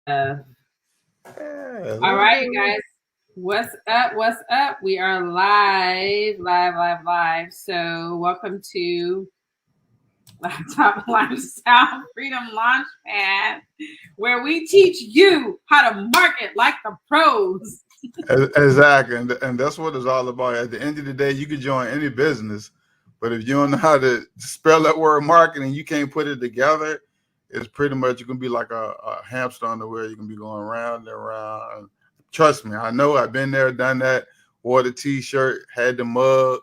Yeah, All right, you guys. What's up? What's up? We are live. So, welcome to Laptop Lifestyle Freedom Launchpad, where we teach you how to market like the pros. exactly, and that's what it's all about. At the end of the day, you can join any business, but if you don't know how to spell that word marketing, you can't put it together. It's pretty much you can be like a hamster on the wheel. You can be going round and round. Trust me, I know. I've been there, done that. Wore the T-shirt, had the mug,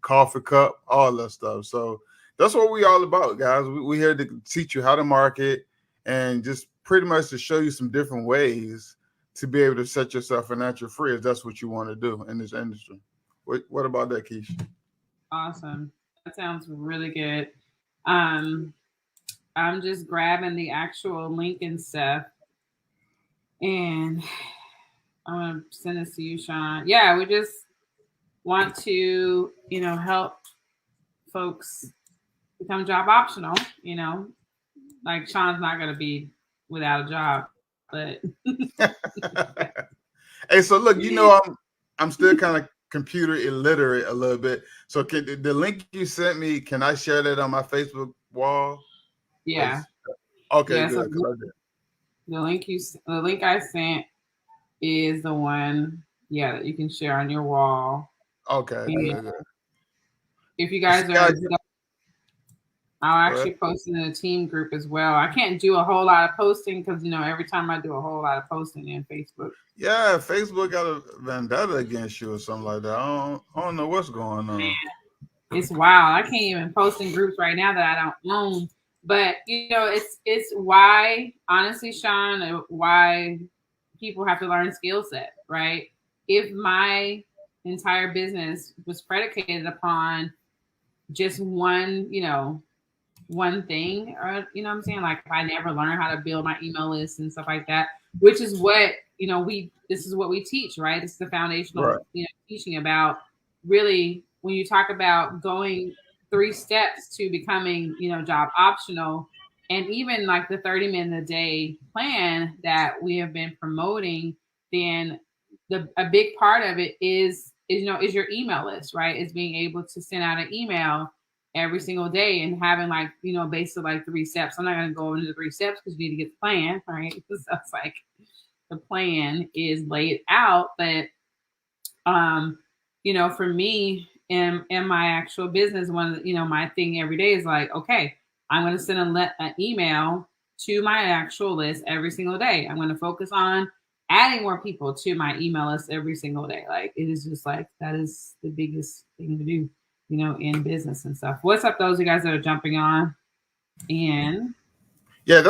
coffee cup, all that stuff. So that's what we all about, guys. We here to teach you how to market and just pretty much to show you some different ways to be able to set yourself financial free if that's what you want to do in this industry. What about that, Keisha? Awesome. That sounds really good. Um, I'm just grabbing the actual link and stuff, and I'm gonna send this to you, Sean. Yeah, we just want to, help folks become job optional. Like Sean's not gonna be without a job, but Hey, so look, I'm still kind of computer illiterate a little bit. So can the link you sent me, can I share that on my Facebook wall? yeah, 'Cause- okay, yeah. So good. 'Cause I did. the link I sent is the one, yeah, that you can share on your wall. Okay, And good. if you See, guys are, guys, I'll go ahead. actually post it in a team group as well. I can't do a whole lot of posting because every time I do a whole lot of posting in Facebook. Yeah, Facebook got a vendetta against you or something like that. I don't know what's going on. It's wild. I can't even post in groups right now that I don't own. But it's why, honestly, Sean, why people have to learn skill set, right? If my entire business was predicated upon just one thing, or what I'm saying, like if I never learned how to build my email list and stuff like that, which is what we this is what we teach, right? It's the foundational Right. teaching about, really, when you talk about going 3 steps to becoming job optional, and even like the 30-minute a day plan that we have been promoting, then a big part of it is your email list, right? Is being able to send out an email every single day and having, like, basically like 3 steps. I'm not going to go into the 3 steps because you need to get the plan, right? So it's like the plan is laid out. But for me in my actual business, one of my thing every day is like, okay, I'm going to send an email to my actual list every single day. I'm going to focus on adding more people to my email list every single day. Like, it is just like, that is the biggest thing to do, in business and stuff. What's up, those of you guys that are jumping on? And Yeah,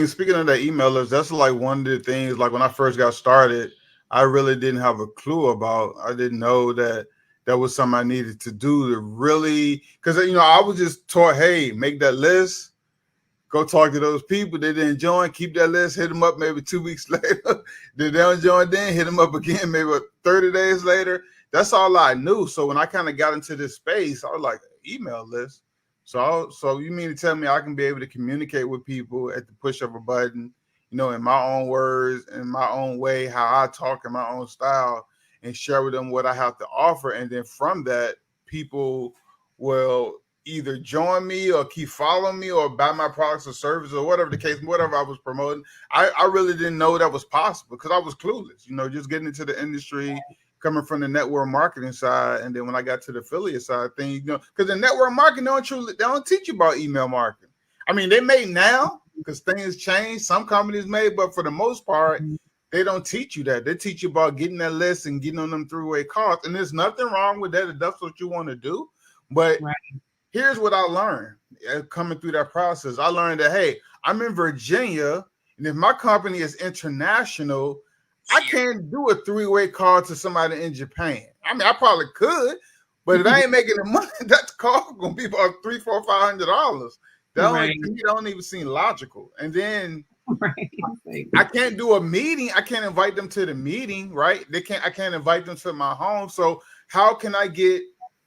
speaking of that email list, that's like one of the things, like when I first got started, I really didn't have a clue about. I didn't know that that was something I needed to do to really, because, I was just taught, hey, make that list, go talk to those people. They didn't join, keep that list, hit them up maybe 2 weeks later. They don't join, then hit them up again maybe 30 days later. That's all I knew. So when I kind of got into this space, I was like, email list. So you mean to tell me I can be able to communicate with people at the push of a button, in my own words, in my own way, how I talk in my own style, and share with them what I have to offer. And then from that, people will either join me or keep following me or buy my products or services or whatever the case, whatever I was promoting. I really didn't know that was possible because I was clueless, just getting into the industry, coming from the network marketing side. And then when I got to the affiliate side thing, because in network marketing, they don't teach you about email marketing. I mean, they may now because things change. Some companies may, but for the most part, they don't teach you that. They teach you about getting that list and getting on them three-way calls. And there's nothing wrong with that if that's what you want to do. But right, here's what I learned coming through that process. I learned that, hey, I'm in Virginia, and if my company is international, I can't do a three-way call to somebody in Japan. I mean, I probably could, but if I ain't making the money, that call gonna be about $300, $400, $500. That only right, to me, that don't even seem logical. And then right. I can't do a meeting. I can't invite them to the meeting, right? I can't invite them to my home. So how can I get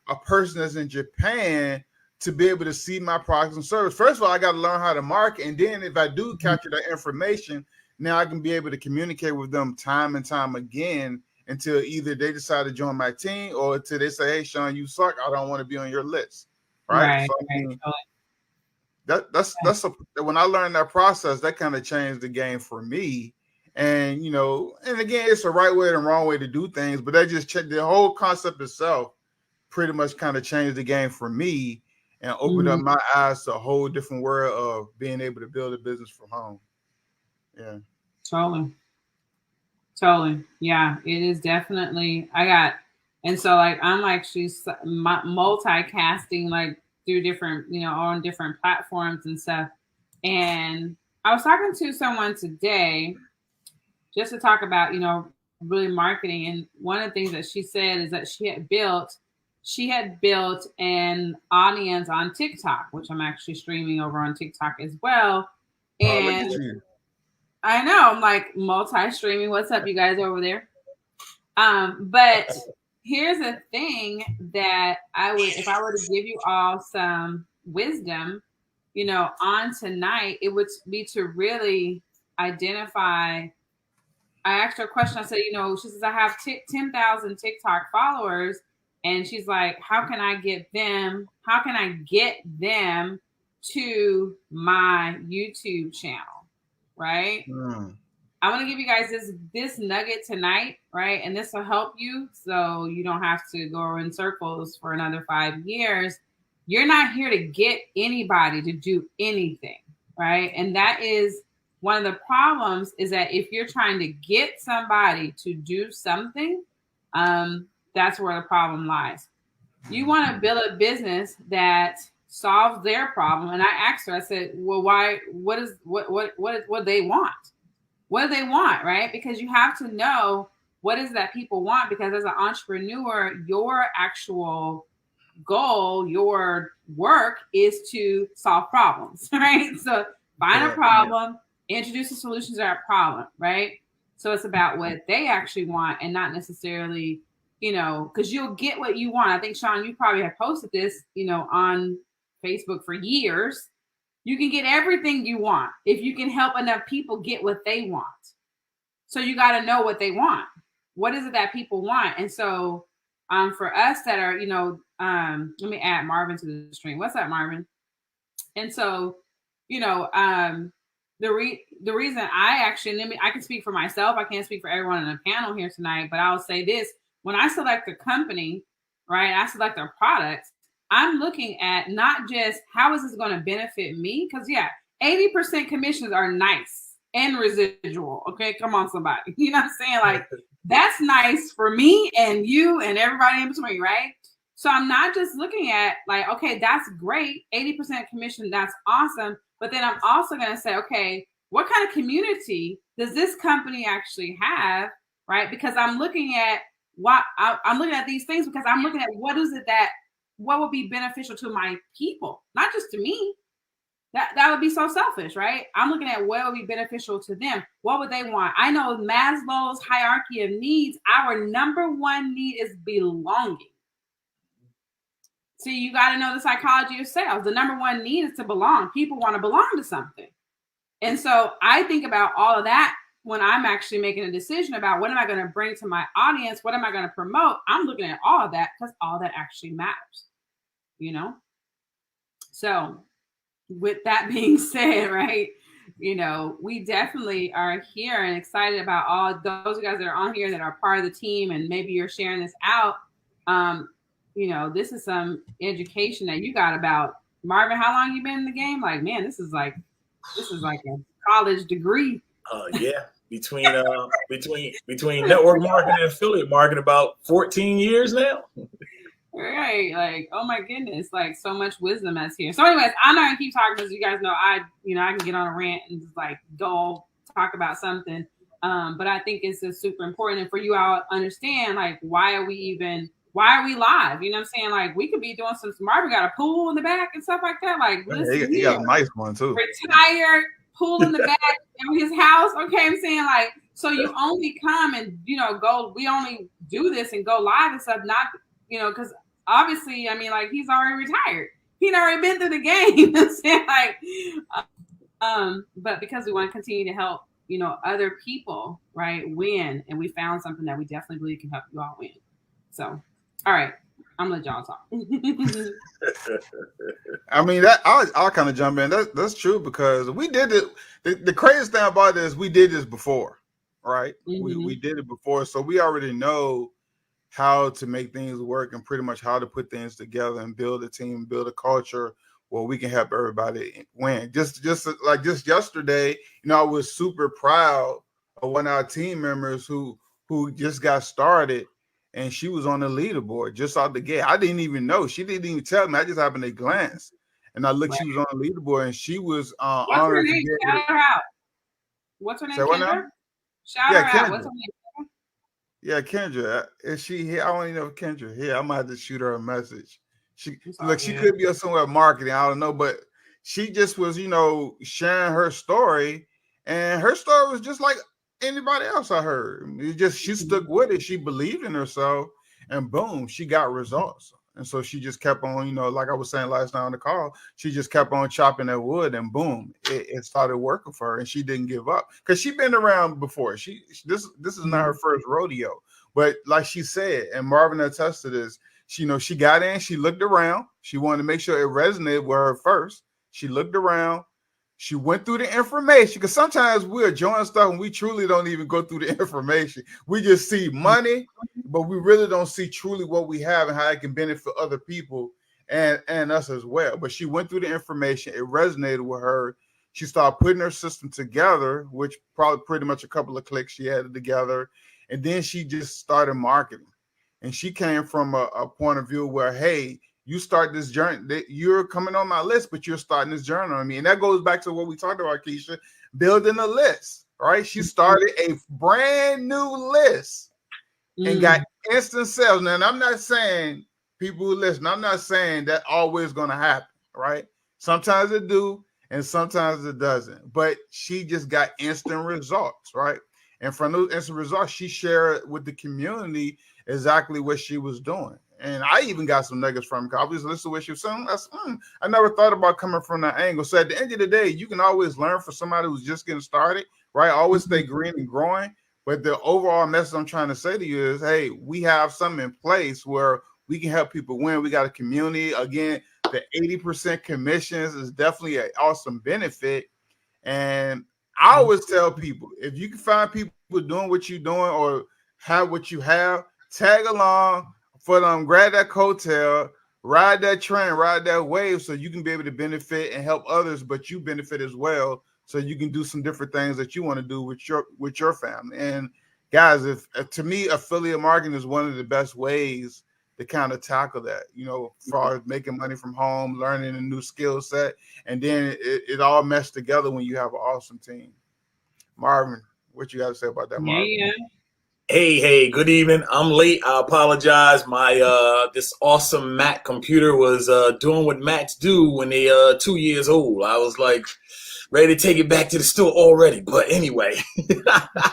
a person that's in Japan to be able to see my products and service? First of all, I got to learn how to market. And then if I do capture that information, now I can be able to communicate with them time and time again until either they decide to join my team or until they say, hey, Sean, you suck. I don't want to be on your list. Right. So I mean, that's when I learned that process, that kind of changed the game for me. And, you know, and again, it's the right way and wrong way to do things, but that just the whole concept itself pretty much kind of changed the game for me and opened up my eyes to a whole different world of being able to build a business from home. Yeah. Totally. Yeah, it is definitely, and so like, I'm actually multicasting, like through different, you know, on different platforms and stuff. And I was talking to someone today just to talk about, you know, really marketing. And one of the things that she said is that she had built an audience on TikTok, which I'm actually streaming over on TikTok as well. And I know, I'm like multi-streaming. What's up, you guys over there? But here's the thing that if I were to give you all some wisdom, you know, on tonight, it would be to really identify. I asked her a question. I said, you know, she says, I have 10,000 TikTok followers. And she's like, how can I get them to my YouTube channel? Right? I want to give you guys this nugget tonight, right? And this will help you so you don't have to go in circles for another 5 years. You're not here to get anybody to do anything, right? And that is one of the problems, is that if you're trying to get somebody to do something, that's where the problem lies. You want to build a business that solves their problem. And I asked her, I said, well, why, what they want? What do they want, right? Because you have to know what is that people want, because as an entrepreneur, your actual goal, your work is to solve problems, right? So find a problem, introduce a solution to that problem, right? So it's about what they actually want and not necessarily, you know, because you'll get what you want. I think, Sean, you probably have posted this, you know, on Facebook for years. You can get everything you want if you can help enough people get what they want. So you got to know what they want. What is it that people want? And so for us that are, you know, let me add Marvin to the stream. What's up, Marvin? And so, you know, the reason I can speak for myself. I can't speak for everyone on the panel here tonight, but I'll say this. When I select a company, right, I select their products, I'm looking at not just how is this going to benefit me? Because 80% commissions are nice and residual. Okay, come on, somebody. You know what I'm saying? Like, that's nice for me and you and everybody in between, right? So I'm not just looking at like, okay, that's great, 80% commission, that's awesome. But then I'm also going to say, okay, what kind of community does this company actually have, right? Because I'm looking at I'm looking at these things because I'm looking at what would be beneficial to my people, not just to me. That would be so selfish, right? I'm looking at what would be beneficial to them. What would they want? I know Maslow's hierarchy of needs, our number one need is belonging. See, you got to know the psychology of sales. The number one need is to belong. People want to belong to something. And so I think about all of that when I'm actually making a decision about what am I going to bring to my audience? What am I going to promote? I'm looking at all of that because all that actually matters, you know? So with that being said, right, you know, we definitely are here and excited about all those guys that are on here that are part of the team, and maybe you're sharing this out. You know, this is some education that you got about Marvin. How long you been in the game? Like, man, this is like a college degree. Yeah, between network marketing and affiliate marketing, about 14 years now. Right, like, oh my goodness, like so much wisdom that's here. So, anyways, I'm not gonna keep talking because you guys know I can get on a rant and just like go talk about something. But I think it's just super important, and for you all to understand, like, why are we live? You know what I'm saying? Like, we could be doing some Marvin got a pool in the back and stuff like that. Like, listen, he got a nice one too. Retired pool in the back of his house. Okay, I'm saying, like, so you only come and go. We only do this and go live and stuff, not because obviously, I mean, like, he's already retired. He'd already been through the game. You know what I'm saying? Like, but because we want to continue to help other people, right, win, and we found something that we definitely believe can help you all win. So, all right, I'm gonna let y'all talk. I mean, that I'll kind of jump in. That's true because we did it. The craziest thing about this, we did this before, right? We did it before, so we already know how to make things work and pretty much how to put things together and build a team, build a culture where we can help everybody win. Just yesterday, I was super proud of one of our team members who just got started, and she was on the leaderboard just out the gate. I didn't even know. She didn't even tell me. I just happened to glance, and I looked. Right. She was on the leaderboard, and she was What's her name? Shout her out. What's her name? Kendra? Shout her out. What's her name? Yeah, Kendra. Is she here? I don't even know if Kendra here. I might have to shoot her a message. She could be somewhere marketing. I don't know, but she just was, sharing her story, and her story was just like anybody else I heard. She stuck with it. She believed in herself, and boom, she got results. And so she just kept on, like I was saying last night on the call, she just kept on chopping that wood, and boom, it started working for her, and she didn't give up because she'd been around before. This is not her first rodeo, but like she said, and Marvin attests to this, she got in, she looked around, she wanted to make sure it resonated with her first. She looked around, she went through the information, because sometimes we'll join stuff and we truly don't even go through the information. We just see money, but we really don't see truly what we have and how it can benefit other people and us as well. But she went through the information, it resonated with her. She started putting her system together, which probably pretty much a couple of clicks she had it together. And then she just started marketing. And she came from a point of view where, hey, you start this journey, you're coming on my list, but you're starting this journey on me. And that goes back to what we talked about, Keisha, building a list, right? She started a brand new list and got instant sales. Now, and I'm not saying people who listen, I'm not saying that always going to happen, right? Sometimes it do, and sometimes it doesn't. But she just got instant results, right? And from those instant results, she shared with the community exactly what she was doing. And I even got some nuggets from her. Obviously, listen to what she was saying. I never thought about coming from that angle. So at the end of the day, you can always learn from somebody who's just getting started, right? Always stay green and growing. But the overall message I'm trying to say to you is, hey, we have something in place where we can help people win. We got a community. Again, the 80% commissions is definitely an awesome benefit. And I always tell people, if you can find people doing what you're doing or have what you have, tag along for them, grab that coattail, ride that train, ride that wave, so you can be able to benefit and help others, but you benefit as well, so you can do some different things that you want to do with your family. And guys, if to me, affiliate marketing is one of the best ways to kind of tackle that, as far as making money from home, learning a new skill set, and then it all meshed together when you have an awesome team. Marvin, what you got to say about that, Marvin? Yeah. Hey, good evening. I'm late. I apologize. My this awesome Mac computer was doing what Macs do when they 2 years old. I was like ready to take it back to the store already. But anyway.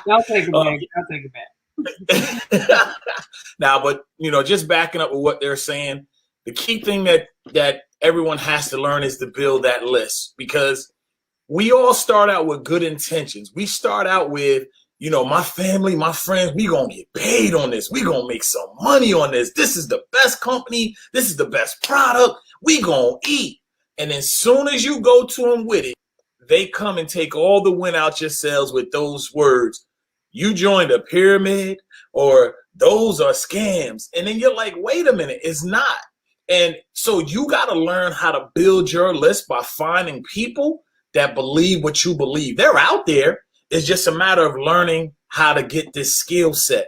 I'll take it back. Now, but just backing up with what they're saying, the key thing that everyone has to learn is to build that list, because we all start out with good intentions. We start out with, my family, my friends, we going to get paid on this. We going to make some money on this. This is the best company. This is the best product. We going to eat. And as soon as you go to them with it, they come and take all the win out your sales with those words. You joined a pyramid, or those are scams. And then you're like, wait a minute, it's not. And so you got to learn how to build your list by finding people that believe what you believe. They're out there. It's just a matter of learning how to get this skill set.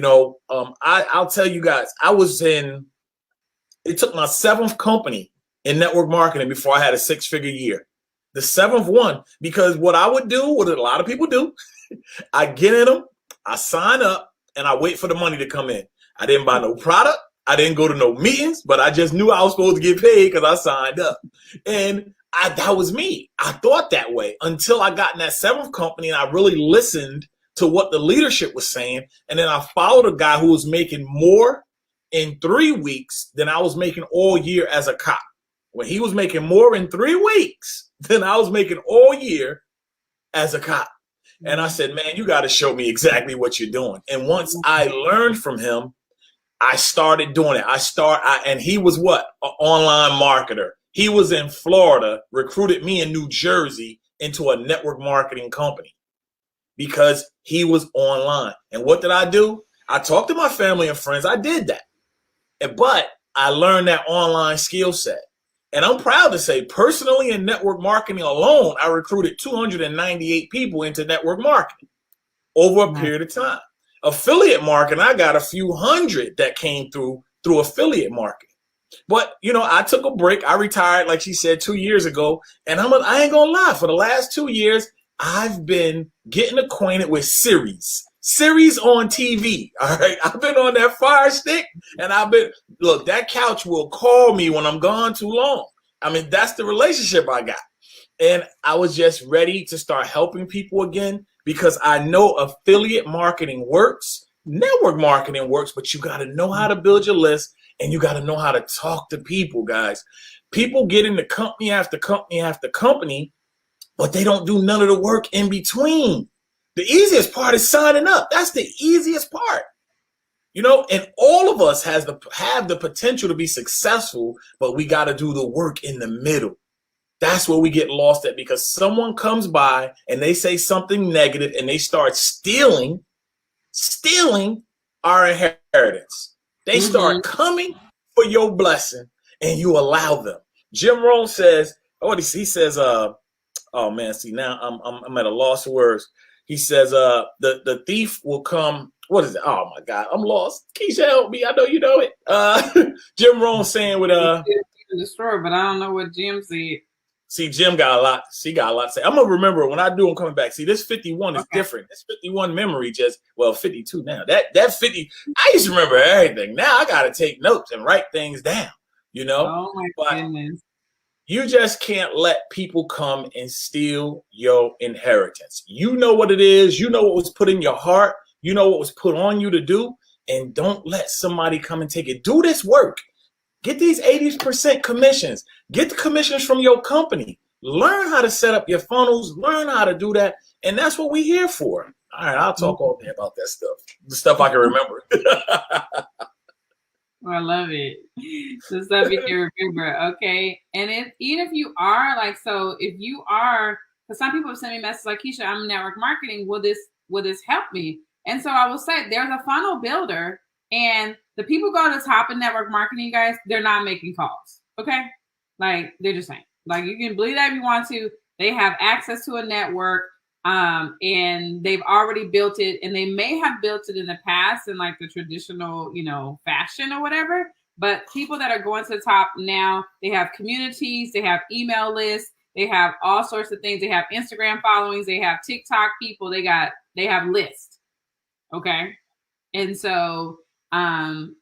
I'll tell you guys, it took my 7th company in network marketing before I had a 6-figure year. The 7th one, because what I would do, what a lot of people do, I get in them, I sign up, and I wait for the money to come in. I didn't buy no product. I didn't go to no meetings, but I just knew I was supposed to get paid because I signed up. And that was me. I thought that way until I got in that 7th company and I really listened to what the leadership was saying. And then I followed a guy who was making more in 3 weeks than I was making all year as a cop. When he was making more in 3 weeks than I was making all year as a cop. And I said, man, you got to show me exactly what you're doing. And once I learned from him, I started doing it. And he was what? An online marketer. He was in Florida, recruited me in New Jersey into a network marketing company because he was online. And what did I do? I talked to my family and friends. I did that. But I learned that online skill set. And I'm proud to say, personally in network marketing alone, I recruited 298 people into network marketing over a period of time. Affiliate marketing, I got a few hundred that came through affiliate marketing. But, I took a break. I retired, like she said, 2 years ago. And I ain't going to lie, for the last 2 years, I've been getting acquainted with Sirius on TV. All right. I've been on that Fire Stick and look, that couch will call me when I'm gone too long. I mean, that's the relationship I got. And I was just ready to start helping people again because I know affiliate marketing works, network marketing works, but you got to know how to build your list and you got to know how to talk to people, guys. People get into company after company after company, but they don't do none of the work in between. The easiest part is signing up. That's the easiest part. And all of us have the potential to be successful, but we got to do the work in the middle. That's where we get lost at because someone comes by and they say something negative and they start stealing our inheritance. They start coming for your blessing and you allow them. Jim Rohn says, he says, oh man, see now I'm at a loss of words. He says, the thief will come. What is it? Oh my God, I'm lost. Keisha, help me. I know you know it. Jim Rohn saying with the story, but I don't know what Jim said. See, Jim got a lot. She got a lot to say. I'm gonna remember when I do. I'm coming back. See, this 51 is different. This 51 memory 52 now. That 50. I used to remember everything. Now I gotta take notes and write things down. Oh my goodness. You just can't let people come and steal your inheritance. You know what it is. You know what was put in your heart. You know what was put on you to do. And don't let somebody come and take it. Do this work. Get these 80% commissions. Get the commissions from your company. Learn how to set up your funnels. Learn how to do that. And that's what we're here for. All right, I'll talk all day about that stuff. The stuff I can remember. I love it. The stuff you can remember, okay? And even if you are because some people have sent me messages like, Keisha, I'm in network marketing. Will this help me? And so I will say there's a funnel builder, and the people go to the top of network marketing, guys, they're not making calls, okay? Like, they're just saying, like, you can believe that if you want to. They have access to a network, and they've already built it, and they may have built it in the past in like the traditional, fashion or whatever. But people that are going to the top now, they have communities, they have email lists, they have all sorts of things. They have Instagram followings, they have TikTok people, they have lists. Okay. And so,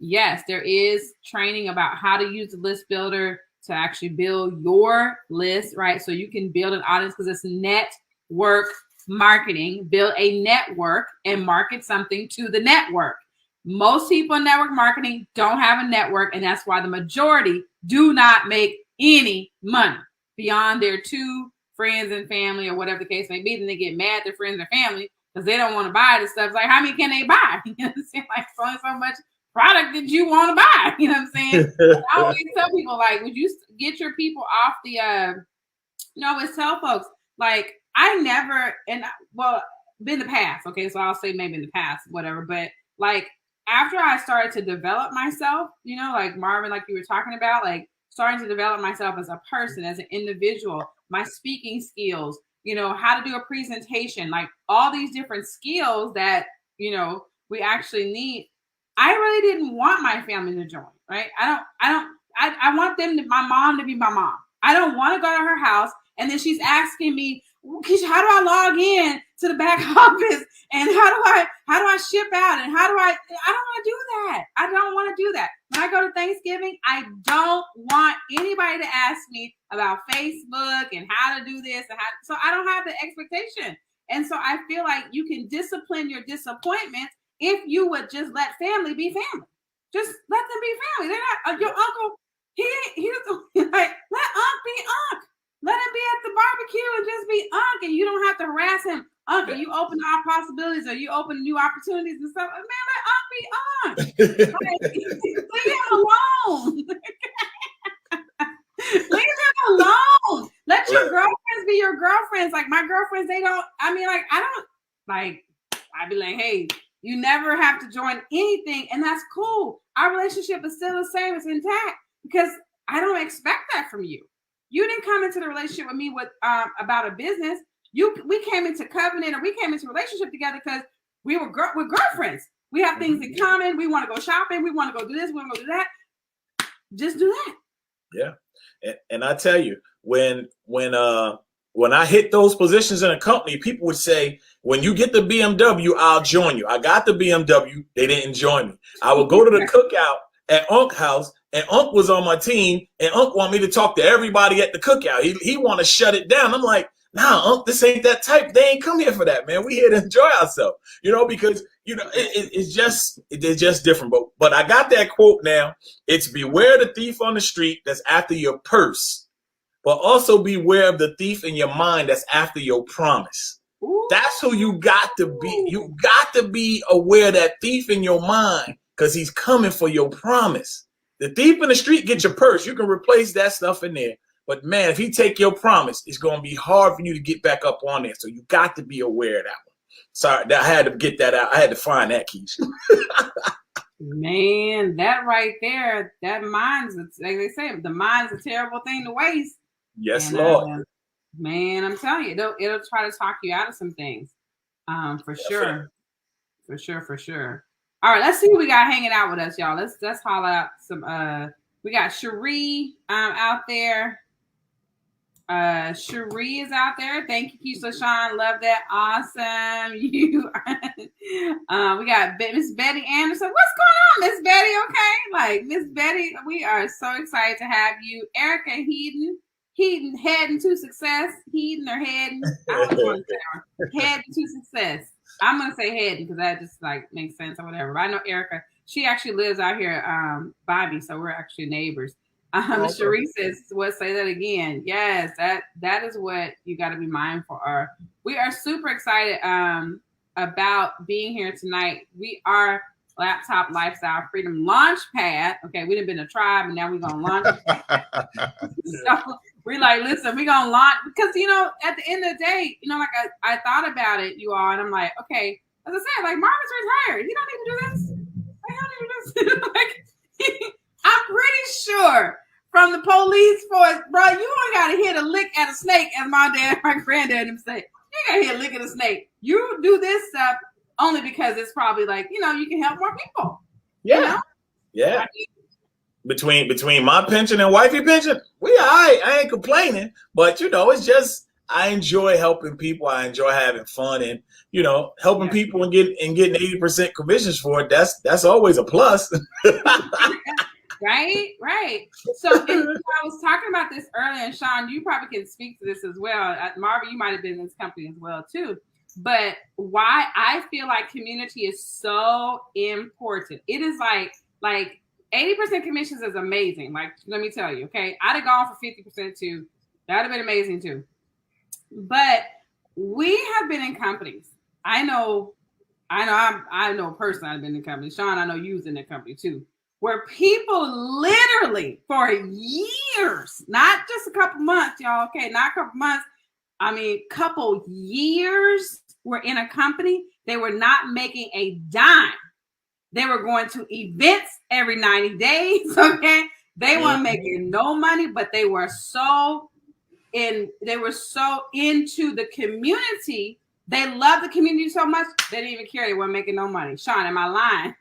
yes, there is training about how to use the list builder to actually build your list, right? So you can build an audience because it's network marketing. Build a network and market something to the network. Most people in network marketing don't have a network, and that's why the majority do not make any money beyond their 2 friends and family or whatever the case may be. Then they get mad at their friends and family because they don't want to buy this stuff. It's like, how many can they buy? You know what I'm saying? Like, only so much product that you want to buy. You know what I'm saying? I always tell people, like, would you get your people off the, always tell folks, like, I never, in the past, okay, so I'll say maybe in the past, whatever, but like, after I started to develop myself, like Marvin, like you were talking about, like starting to develop myself as a person, as an individual, my speaking skills, how to do a presentation, like all these different skills that, we actually need. I really didn't want my family to join, right? I want my mom to be my mom. I don't want to go to her house and then she's asking me, Keisha, how do I log in to the back office? And how do I ship out? And I don't want to do that. I don't want to do that. When I go to Thanksgiving, I don't want anybody to ask me about Facebook and how to do this. So I don't have the expectation. And so I feel like you can discipline your disappointments if you would just let family be family. Just let them be family. They're not your uncle. He doesn't like, let Unc be Unc. Let him be at the barbecue and just be Unc, and you don't have to harass him. Uncle, you open all possibilities, or you open new opportunities and stuff. Man, let Uncle be on. Like, leave him alone. Leave him alone. Let your girlfriends be your girlfriends. Like my girlfriends, they don't. I mean, like I don't like. I'd be like, hey, you never have to join anything, and that's cool. Our relationship is still the same. It's intact because I don't expect that from you. You didn't come into the relationship with me with about a business. We came into covenant, or we came into relationship together because we're girlfriends. We have things in common. We want to go shopping. We want to go do this. We want to go do that. Just do that. Yeah, and I tell you, when I hit those positions in a company, people would say, when you get the BMW, I'll join you. I got the BMW. They didn't join me. I would go to the cookout at Unc's house, and Unc was on my team, and Unc want me to talk to everybody at the cookout. He want to shut it down. I'm like, nah, Unc, this ain't that type. They ain't come here for that, man. We here to enjoy ourselves, because, it's just different. But I got that quote now. It's beware the thief on the street that's after your purse, but also beware of the thief in your mind that's after your promise. Ooh. That's who you got to be. You got to be aware of that thief in your mind because he's coming for your promise. The thief in the street gets your purse. You can replace that stuff in there. But, man, if he take your promise, it's going to be hard for you to get back up on there. So you got to be aware of that one. Sorry, I had to get that out. I had to find that, Keisha. Man, that right there, that mind's, like they say, the mind's a terrible thing to waste. Yes, and, Lord. Man, I'm telling you, it'll try to talk you out of some things. For sure. For sure. All right, let's see who we got hanging out with us, y'all. Let's holler out some. We got Cherie out there. Cherie is out there. Thank you, Keisha Sean. Love that. Awesome. You. We got Miss Betty Anderson. What's going on, Miss Betty? Okay, like Miss Betty, we are so excited to have you. Erica Heaton heading to success. Heaton or heading? I don't want to say heading to success. I'm gonna say heading because that just like makes sense or whatever. But I know Erica. She actually lives out here, Bobby. So we're actually neighbors. Cherie says, say that again. Yes, that is what you got to be mindful of. We are super excited about being here tonight. We are Laptop Lifestyle Freedom Launchpad. Okay, we done been a tribe, and now we're gonna launch. So we're like, listen, we're gonna launch because at the end of the day, like I thought about it, you all, and I'm like, okay, as I said, like Marvin's retired. He don't need to do this. Like, I don't need to do this. Like, I'm pretty sure from the police force, bro, you ain't got to hit a lick at a snake, as my granddad would say. You got to hit a lick at a snake. You do this stuff only because it's probably like, you can help more people. Yeah. Yeah. Between my pension and wifey pension, I ain't complaining, but it's just, I enjoy helping people. I enjoy having fun and, helping people and getting 80% commissions for it. That's always a plus. Right. So I was talking about this earlier, and Sean, you probably can speak to this as well. Marvin, you might have been in this company as well too. But why I feel like community is so important. It is like 80% commissions is amazing. Like, let me tell you, okay, I'd have gone for 50% too. That'd have been amazing too. But we have been in companies. I know personally I've been in companies. Sean, I know you was in that company too, where people literally for years, not just a couple months, y'all, okay, not a couple months, I mean, couple years were in a company. They were not making a dime. They were going to events every 90 days, okay? They weren't making no money, but they were so into the community. They loved the community so much, they didn't even care they weren't making no money. Sean, am I lying?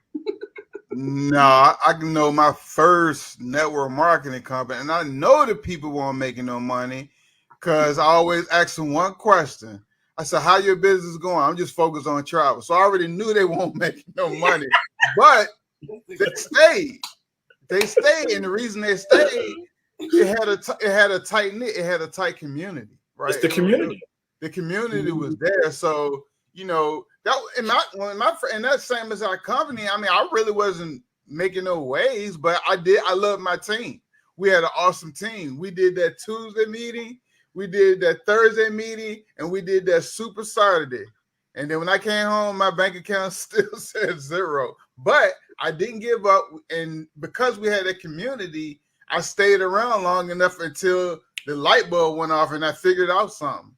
No, I know my first network marketing company, and I know the people weren't making no money because I always ask them one question. I said, how your business going? I'm just focused on travel. So I already knew they won't make no money, but they stayed. And the reason they stayed, it had a tight knit, it had a tight community, right? It's the community. The community was there. So, that in that same as our company, I mean, I really wasn't making no waves, but I love my team. We had an awesome team. We did that Tuesday meeting. we did that Thursday meeting, and we did that Super Saturday. And then when I came home, my bank account still said 0. But I didn't give up. And because we had a community, I stayed around long enough until the light bulb went off and I figured out something.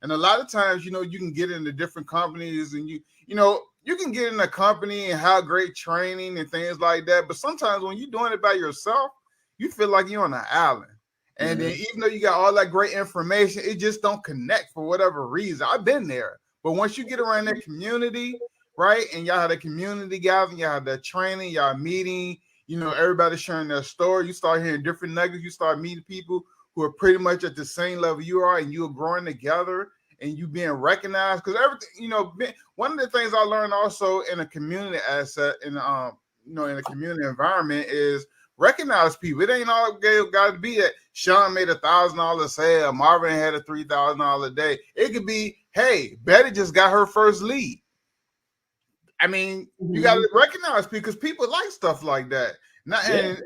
And a lot of times, you know, you can get into different companies and you can get in a company and have great training and things like that. But sometimes when you're doing it by yourself, you feel like you're on an island. And then even though you got all that great information, it just don't connect for whatever reason. I've been there. But once you get around that community, right, and y'all have a community gathering, y'all have that training, y'all meeting, you know, everybody sharing their story, you start hearing different nuggets, you start meeting people who are pretty much at the same level you are, and you are growing together and you being recognized. Because everything, you know, one of the things I learned also in a community asset, in in a community environment is recognize people. It ain't all got to be that Sean made $1,000 sale, Marvin had a $3,000 a day. It could be, hey, Betty just got her first lead. I mean, you got to recognize people because people like stuff like that. And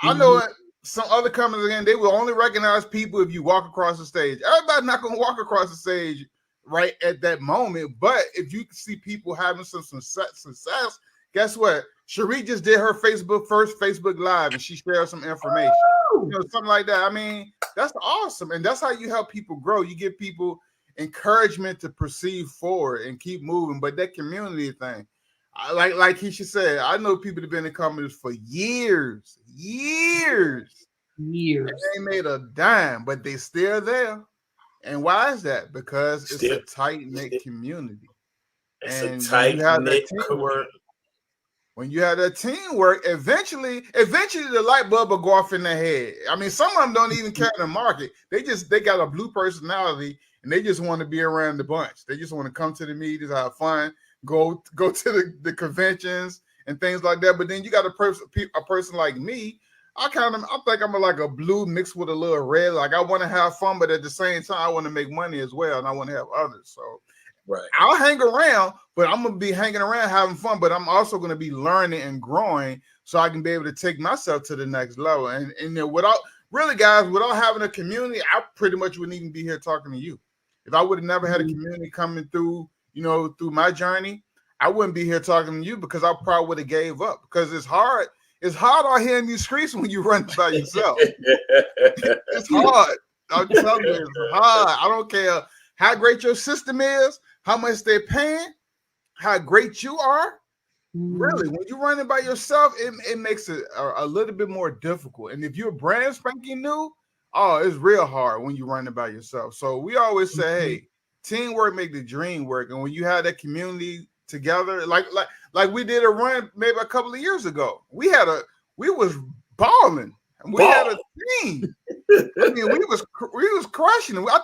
I know some other companies, again, they will only recognize people if you walk across the stage. Everybody's not going to walk across the stage right at that moment. But if you see people having some success, guess what? Cherie just did her first Facebook Live, and she shared some information. You know, something like that. I mean, that's awesome. And that's how you help people grow. You give people encouragement to proceed forward and keep moving. But that community thing, like Keisha said, I know people that have been in companies for years. They ain't made a dime, but they still there. And why is that? Because it's a tight-knit community. And a tight-knit teamwork. When you have that teamwork, eventually the light bulb will go off in their head. I mean, some of them don't even care in the market. They got a blue personality and they just want to be around the bunch. They just want to come to the meetings, have fun, go to the conventions and things like that. But then you got a person like me. I think I'm like a blue mixed with a little red. Like I want to have fun, but at the same time, I want to make money as well, and I want to have others. So I'll hang around, but I'm gonna be hanging around having fun. But I'm also gonna be learning and growing, so I can be able to take myself to the next level. And without having a community, I pretty much wouldn't even be here talking to you. If I would have never had a community coming through, through my journey, I wouldn't be here talking to you because I probably would have gave up because it's hard. It's hard out here in these streets when you run by yourself. It's hard. I'm telling you, it's hard. I don't care how great your system is, how much they're paying, how great you are. Really, when you're running by yourself, it makes it a little bit more difficult. And if you're brand spanking new, it's real hard when you're running by yourself. So we always say, hey, teamwork make the dream work. And when you have that community together, like we did a run maybe a couple of years ago, we was balling. We had a team. I mean, we was crushing it. I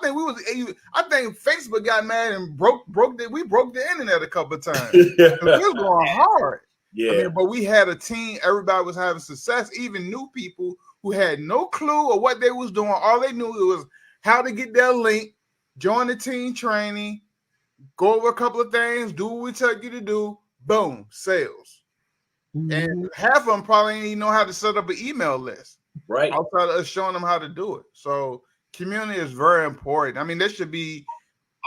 think Facebook got mad and we broke the internet a couple of times. We was going hard. Yeah. I mean, but we had a team. Everybody was having success. Even new people who had no clue of what they was doing. All they knew was how to get their link, join the team training, go over a couple of things, do what we tell you to do. Boom, sales. And half of them probably didn't even know how to set up an email list. Right. Outside of us showing them how to do it. So community is very important. I mean, that should be,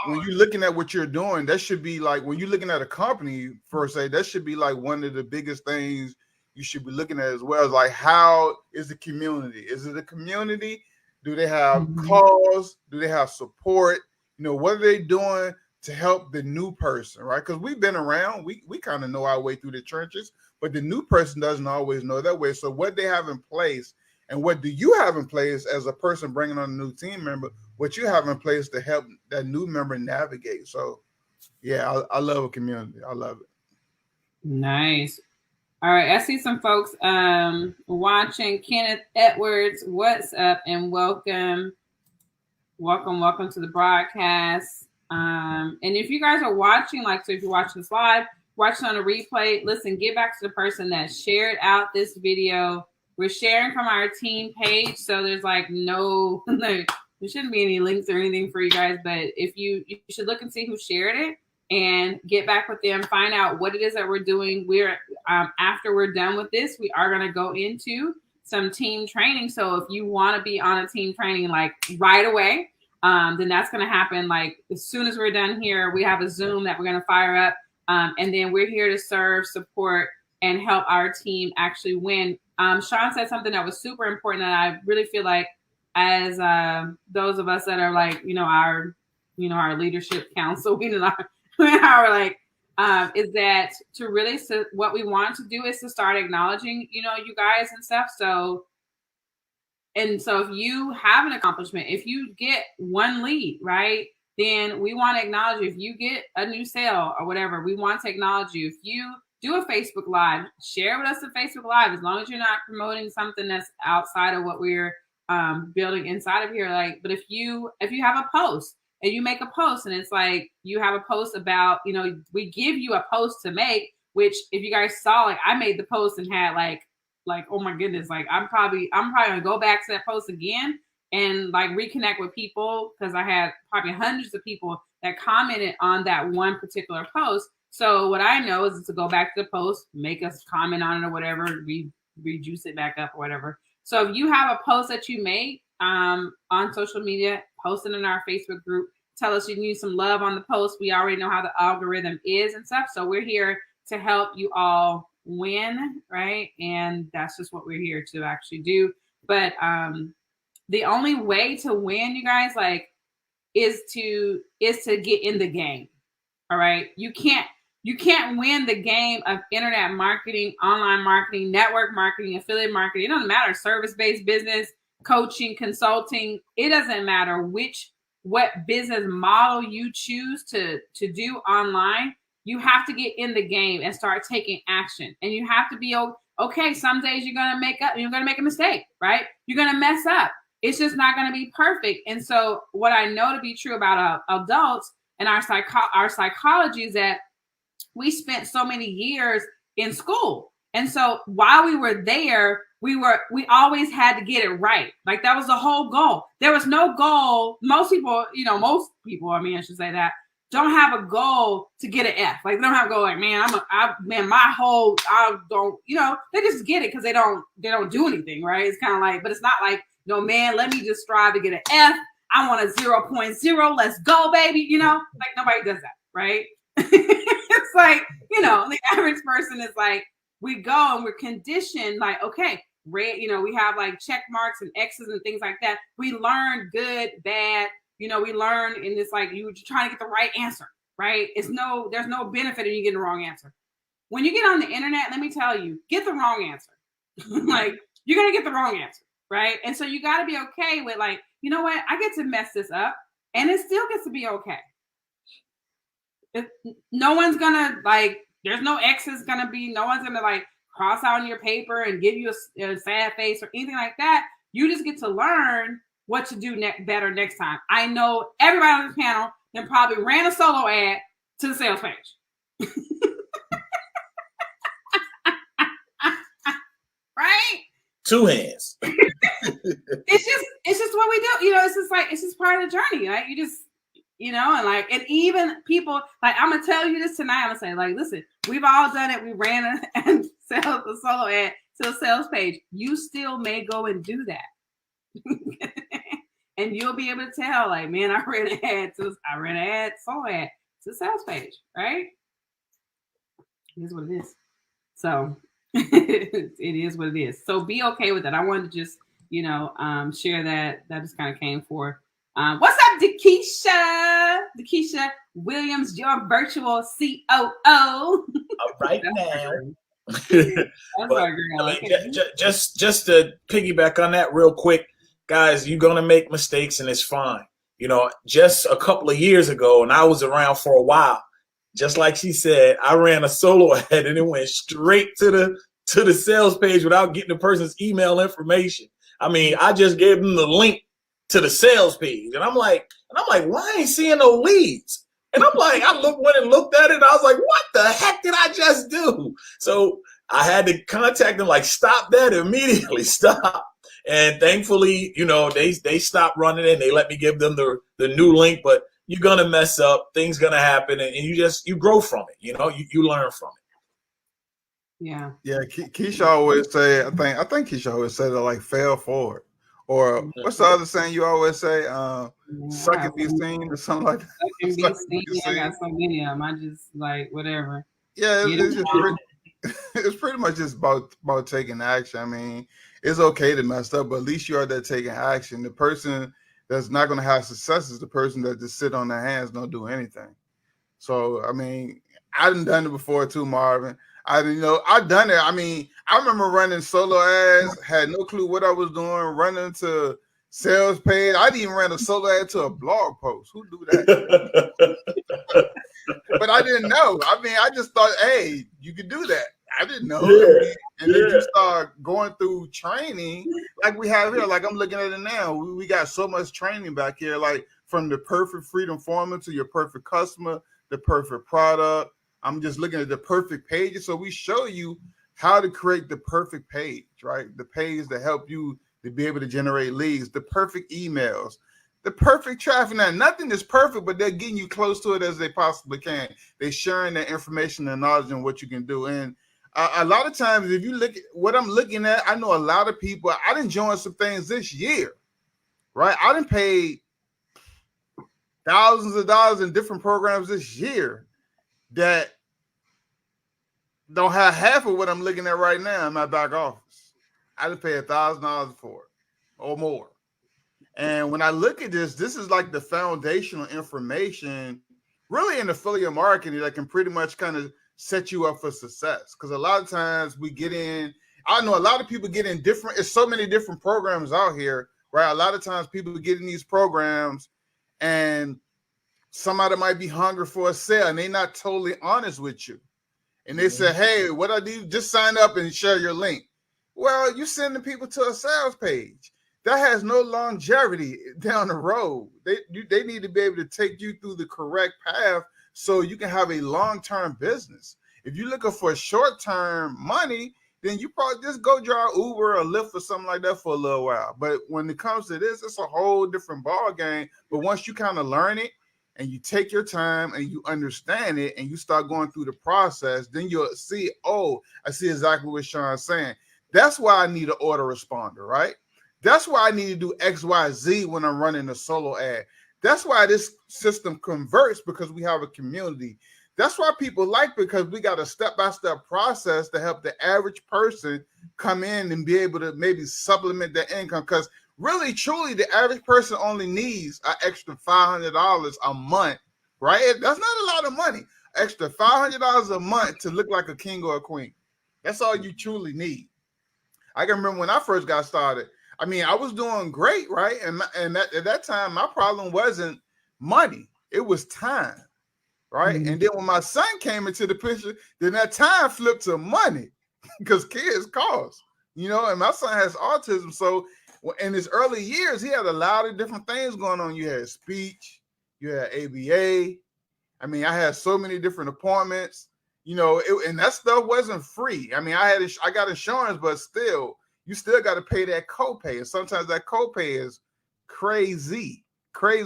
when you're looking at what you're doing, that should be like, when you're looking at a company, per se, that should be like one of the biggest things you should be looking at as well. Is like, how is the community? Is it a community? Do they have calls? Do they have support? What are they doing to help the new person, right? Because we've been around, we kind of know our way through the trenches, but the new person doesn't always know that way. So what they have in place, and what do you have in place as a person bringing on a new team member, what you have in place to help that new member navigate. So, yeah, I love a community. I love it. Nice. All right, I see some folks watching. Kenneth Edwards, what's up? And welcome to the broadcast. And if you guys are watching, so if you're watching this live, watching on a replay, listen, get back to the person that shared out this video. We're sharing from our team page, so there's no, there shouldn't be any links or anything for you guys, but if you should look and see who shared it and get back with them, find out what it is that we're doing. We're after we're done with this, we are going to go into some team training. So if you want to be on a team training like right away, then that's going to happen. Like as soon as we're done here, we have a Zoom that we're going to fire up. And then we're here to serve, support, and help our team actually win. Sean said something that was super important that I really feel like as those of us that are like, our leadership council, is that to really, what we want to do is to start acknowledging, you guys and stuff. So if you have an accomplishment, if you get one lead, right, then we want to acknowledge you. If you get a new sale or whatever, we want to acknowledge you. If you do a Facebook Live, share with us a Facebook Live, as long as you're not promoting something that's outside of what we're building inside of here. Like, but if you have a post and you make a post and it's like you have a post about, we give you a post to make, which if you guys saw, like I made the post and had like, oh my goodness, like I'm probably gonna go back to that post again and like reconnect with people, because I had probably hundreds of people that commented on that one particular post. So what I know is to go back to the post, make us comment on it or whatever, rejuice it back up or whatever. So if you have a post that you made on social media, post it in our Facebook group, tell us you need some love on the post. We already know how the algorithm is and stuff. So we're here to help you all win, right? And that's just what we're here to actually do. But the only way to win, you guys, like, is to get in the game. All right. You can't win the game of internet marketing, online marketing, network marketing, affiliate marketing. It doesn't matter. Service-based business, coaching, consulting. It doesn't matter what business model you choose to do online. You have to get in the game and start taking action. And you have to be okay. Some days you're going to make a mistake, right? You're going to mess up. It's just not going to be perfect. And so what I know to be true about adults and our psychology is that we spent so many years in school. And so while we were there, we always had to get it right. Like that was the whole goal. There was no goal. Most people, I should say that, don't have a goal to get an F. Like they don't have a goal like, they just get it because they don't do anything, right? It's kind of like, but it's not like, no, man, let me just strive to get an F. I want a 0.0. Let's go, baby. Like nobody does that, right? It's like, the average person is like, we go and we're conditioned like, okay, red, we have like check marks and X's and things like that. We learn good, bad, we learn, and it's like you're trying to get the right answer, right? There's no benefit in you getting the wrong answer. When you get on the internet, let me tell you, get the wrong answer. Like you're going to get the wrong answer, right? And so you got to be okay with like, you know what? I get to mess this up and it still gets to be okay. No one's gonna there's no X's gonna be, no one's gonna like cross out on your paper and give you a sad face or anything like that. You just get to learn what to do better next time. I know everybody on this panel then probably ran a solo ad to the sales page. Right? Two hands. It's just what we do. It's just part of the journey. Like you just, and even people, like, I'm going to tell you this tonight. I'm going to say, like, listen, we've all done it. We ran and sell the solo ad to a sales page. You still may go and do that. And you'll be able to tell, like, man, I ran an solo ad to a sales page, right? It is what it is. So it is what it is. So be okay with that. I wanted to just, share that. That just kind of came for. What's up, Dakisha Williams, your virtual COO? All right now. Just to piggyback on that real quick, guys, you're gonna make mistakes and it's fine. Just a couple of years ago, and I was around for a while. Just like she said, I ran a solo ad and it went straight to the sales page without getting the person's email information. I mean, I just gave them the link to the sales page. And I'm like, why I ain't seeing no leads? And I'm like, went and looked at it and I was like, what the heck did I just do? So I had to contact them, like, stop that immediately, stop. And thankfully, they stopped running it and they let me give them the new link, but you're going to mess up, things going to happen. And you grow from it. You learn from it. Yeah. Yeah, Keisha always say, I think Keisha always say that like fail forward. Or what's the other saying you always say? Yeah, Suck and be seen or something like that. I can be Suck and seen. be I got seen. so many of them. I just like whatever. Yeah, Get it's it just done. it's pretty much just about taking action. I mean, it's okay to mess up, but at least you are there taking action. The person that's not going to have success is the person that just sit on their hands, don't do anything. So I mean, I done it before too, Marvin. I've done it. I mean, I remember running solo ads, had no clue what I was doing, running to sales page. I didn't even run a solo ad to a blog post. Who do that? But I didn't know. I mean, I just thought, hey, you could do that. I didn't know. And then you start going through training like we have here. Like I'm looking at it now. We got so much training back here, like from the perfect freedom formula to your perfect customer, the perfect product. I'm just looking at the perfect pages. So we show you how to create the perfect page, right? The page that help you to be able to generate leads, the perfect emails, the perfect traffic. Now, nothing is perfect, but they're getting you close to it as they possibly can. They're sharing their information and knowledge and what you can do. And a lot of times, if you look at what I'm looking at, I know a lot of people. I didn't join some things this year, right? I didn't pay thousands of dollars in different programs this year that don't have half of what I'm looking at right now in my back office. I didn't pay $1,000 for it or more. And when I look at this is like the foundational information really in affiliate marketing that can pretty much kind of set you up for success. Because a lot of times we get in, I know a lot of people get in different, it's so many different programs out here, right? A lot of times people get in these programs and somebody might be hungry for a sale and they're not totally honest with you. And they say, hey, what I do, just sign up and share your link. Well, you're sending people to a sales page. That has no longevity down the road. They need to be able to take you through the correct path so you can have a long-term business. If you're looking for short-term money, then you probably just go drive Uber or Lyft or something like that for a little while. But when it comes to this, it's a whole different ball game. But once you kind of learn it and you take your time and you understand it and you start going through the process, then you'll see, oh, I see exactly what Sean's saying. That's why I need an autoresponder, right? That's why I need to do X, Y, Z when I'm running a solo ad. That's why this system converts, because we have a community. That's why people like, because we got a step-by-step process to help the average person come in and be able to maybe supplement their income. Because really, truly, the average person only needs an extra $500 a month, right? That's not a lot of money. Extra $500 a month to look like a king or a queen. That's all you truly need. I can remember when I first got started, I mean, I was doing great, right? And at that time, my problem wasn't money. It was time, right? Mm-hmm. And then when my son came into the picture, then that time flipped to money because kids cost, and my son has autism. So in his early years, he had a lot of different things going on. You had speech, you had ABA. I mean, I had so many different appointments, and that stuff wasn't free. I mean, I got insurance, but still, you still got to pay that copay. And sometimes that copay is crazy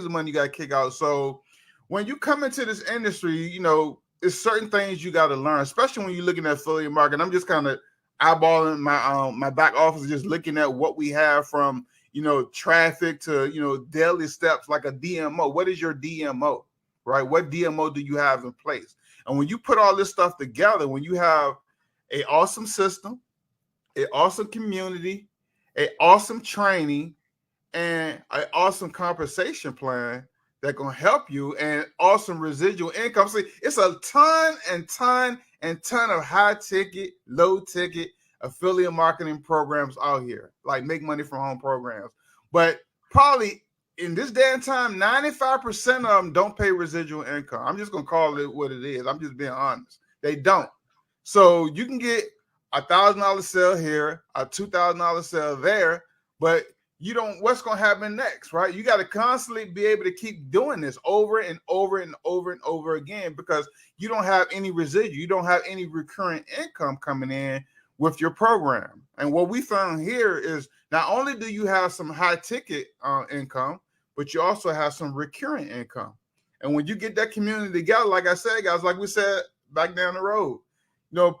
money you got to kick out. So when you come into this industry, it's certain things you got to learn, especially when you're looking at affiliate marketing. I'm just kind of eyeballing my back office, just looking at what we have from, traffic to, daily steps like a DMO. What is your DMO, right? What DMO do you have in place? And when you put all this stuff together, when you have an awesome system, an awesome community, an awesome training, and an awesome compensation plan that gonna help you, and awesome residual income. See, it's a ton of high ticket, low ticket affiliate marketing programs out here, like make money from home programs. But probably in this day and time, 95% of them don't pay residual income. I'm just gonna call it what it is. I'm just being honest. They don't. So you can get $1,000 sale here, a $2,000 sale there, but you don't, what's going to happen next, right? You got to constantly be able to keep doing this over and over and over and over again, because you don't have any residual. You don't have any recurring income coming in with your program. And what we found here is not only do you have some high ticket income, but you also have some recurring income. And when you get that community together, like I said, guys, like we said back down the road,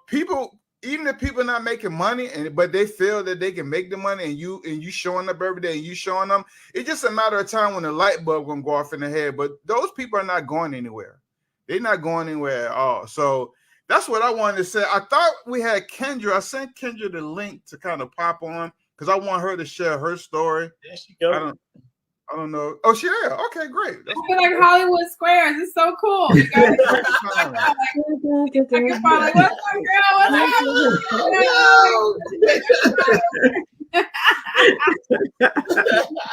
people even if people are not making money, but they feel that they can make the money, and you showing up every day and you showing them, it's just a matter of time when the light bulb gonna go off in their head. But those people are not going anywhere. They're not going anywhere at all. So that's what I wanted to say. I thought we had Kendra. I sent Kendra the link to kind of pop on because I want her to share her story. There she goes. I don't know. Oh, she there. Okay, great. I feel like Hollywood Squares. It's so cool. You guys what's up, girl?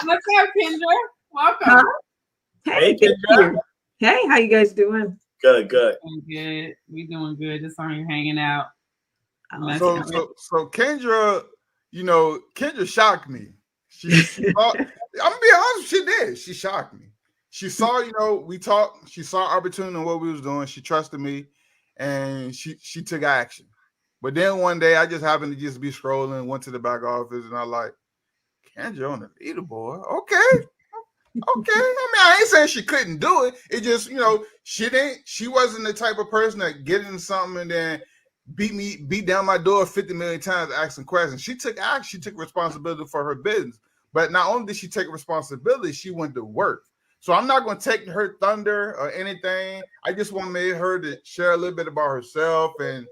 What's up, Kendra? Welcome. Hey, Kendra. Hey, how you guys doing? Good. Good. We doing good. Just on here hanging out. So Kendra, Kendra shocked me. She saw, I'm gonna be honest, she did. She shocked me. She saw, we talked, she saw opportunity in what we was doing. She trusted me and she took action. But then one day I just happened to just be scrolling, went to the back office, and I like, Kendra on the leaderboard. Okay. Okay. I ain't saying she couldn't do it. It just, she wasn't the type of person that get into something and then beat down my door 50 million times asking questions. She took action. She took responsibility for her business. But not only did she take responsibility, she went to work. So I'm not going to take her thunder or anything. I just want her to share a little bit about herself and,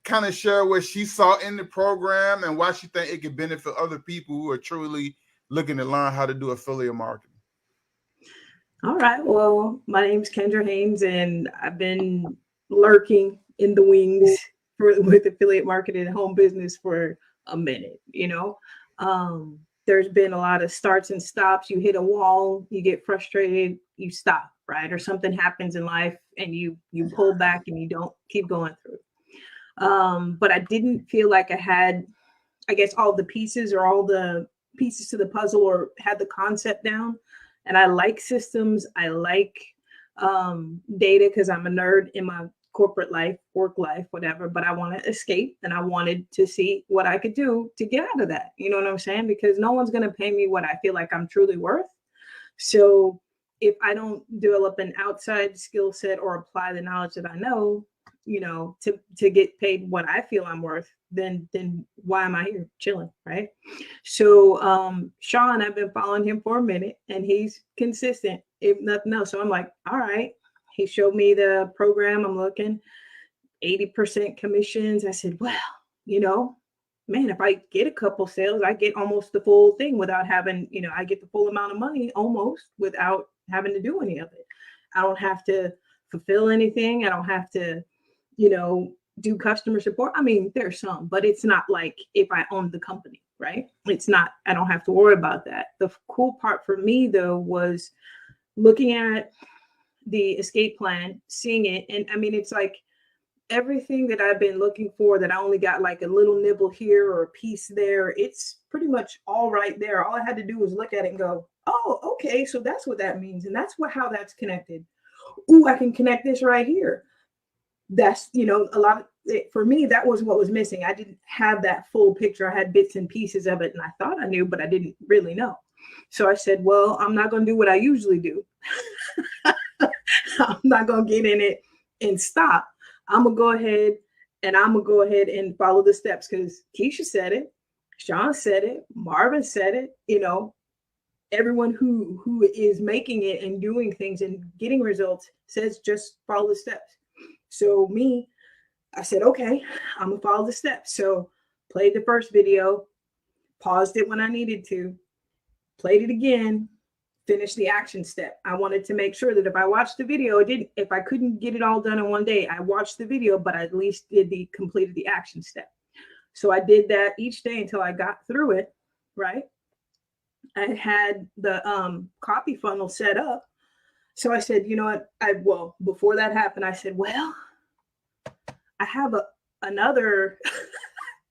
kind of share what she saw in the program and why she think it could benefit other people who are truly looking to learn how to do affiliate marketing. All right. Well, my name is Kendra Haynes, and I've been lurking in the wings with affiliate marketing and home business for a minute. There's been a lot of starts and stops. You hit a wall, you get frustrated, you stop, right? Or something happens in life and you pull back and you don't keep going through. But I didn't feel like I had, I guess, all the pieces or all the pieces to the puzzle or had the concept down. And I like systems. I like data because I'm a nerd in my corporate life, work life, whatever, but I want to escape and I wanted to see what I could do to get out of that. You know what I'm saying? Because no one's going to pay me what I feel like I'm truly worth. So if I don't develop an outside skill set or apply the knowledge that I know, to get paid what I feel I'm worth, then why am I here chilling, right? So Sean, I've been following him for a minute and he's consistent, if nothing else. So I'm like, all right. He showed me the program. I'm looking 80% commissions. I said, well, man, if I get a couple sales, I get almost the full thing without having, I get the full amount of money almost without having to do any of it. I don't have to fulfill anything. I don't have to, do customer support. I mean, there's some, but it's not like if I owned the company, right? It's not, I don't have to worry about that. The cool part for me though, was looking at the escape plan, seeing it. And I mean, it's like everything that I've been looking for that I only got like a little nibble here or a piece there. It's pretty much all right there. All I had to do was look at it and go, oh, okay. So that's what that means. And that's how that's connected. Ooh, I can connect this right here. That's, a lot of it, for me, that was what was missing. I didn't have that full picture. I had bits and pieces of it and I thought I knew, but I didn't really know. So I said, well, I'm not going to do what I usually do. I'm not going to get in it and stop. I'm going to go ahead and follow the steps because Keisha said it. Sean said it. Marvin said it. Everyone who is making it and doing things and getting results says just follow the steps. So I said, okay, I'm going to follow the steps. So played the first video, paused it when I needed to, played it again, finished the action step. I wanted to make sure that if I watched the video, if I couldn't get it all done in one day, I watched the video, but I at least completed the action step. So I did that each day until I got through it, right? I had the copy funnel set up. So I said, you know what? Before that happened, I said, well, I have another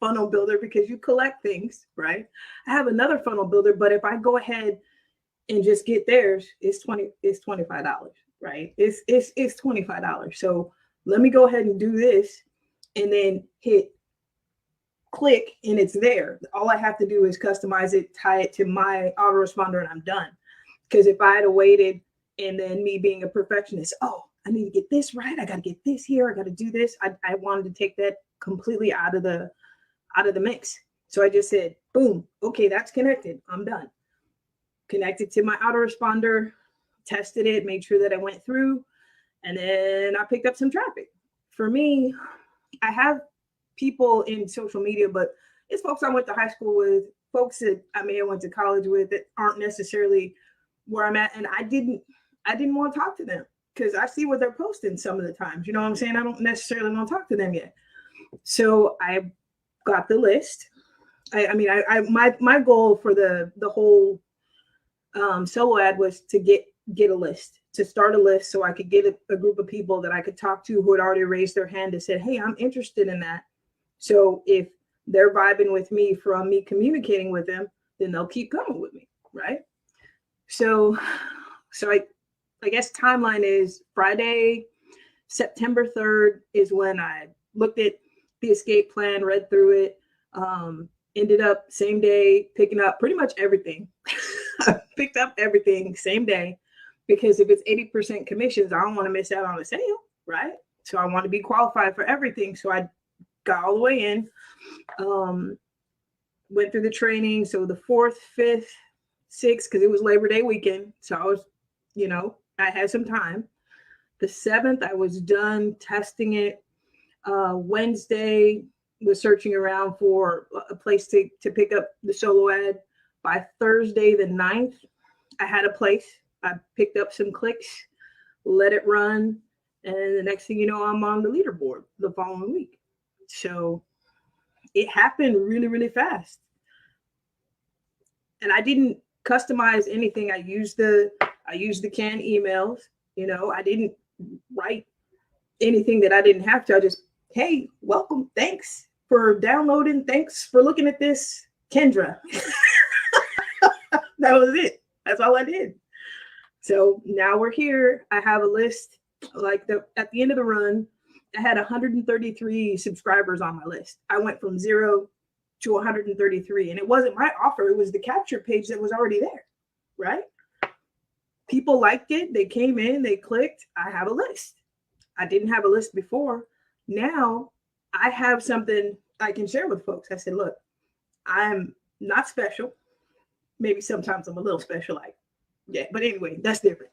funnel builder because you collect things, right? I have another funnel builder, but if I go ahead and just get theirs, it's $25, right? It's $25. So let me go ahead and do this and then hit click and it's there. All I have to do is customize it, tie it to my autoresponder and I'm done. Because if I had waited and then me being a perfectionist, I need to get this right. I got to get this here. I got to do this. I wanted to take that completely out of the mix. So I just said, boom, okay, that's connected. I'm done. Connected to my autoresponder, tested it, made sure that it went through, and then I picked up some traffic. For me, I have people in social media, but it's folks I went to high school with, folks that I may have went to college with that aren't necessarily where I'm at. And I didn't want to talk to them because I see what they're posting some of the times. You know what I'm saying? I don't necessarily want to talk to them yet. So I got the list. My goal for the whole solo ad was to get a list, to start a list so I could get a group of people that I could talk to who had already raised their hand and said, hey, I'm interested in that. So if they're vibing with me from me communicating with them, then they'll keep coming with me, right? So I guess timeline is Friday, September 3rd is when I looked at the escape plan, read through it, ended up same day picking up pretty much everything. I picked up everything same day because if it's 80% commissions, I don't want to miss out on a sale, right? So I want to be qualified for everything. So I got all the way in, went through the training. So the 4th, 5th, 6th, because it was Labor Day weekend. So I was, I had some time. The 7th, I was done testing it. Wednesday, was searching around for a place to pick up the solo ad. By Thursday, the 9th, I had a place. I picked up some clicks, let it run. And the next thing you know, I'm on the leaderboard the following week. So it happened really, really fast. And I didn't customize anything. I used the canned emails. I didn't write anything that I didn't have to. I just, hey, welcome. Thanks for downloading. Thanks for looking at this, Kendra. That was it. That's all I did. So now we're here. I have a list. At the end of the run, I had 133 subscribers on my list. I went from 0 to 133, and it wasn't my offer. It was the capture page that was already there, right? People liked it. They came in, they clicked. I have a list. I didn't have a list before. Now I have something I can share with folks. I said, look, I'm not special. Maybe sometimes I'm a little special, but anyway, that's different.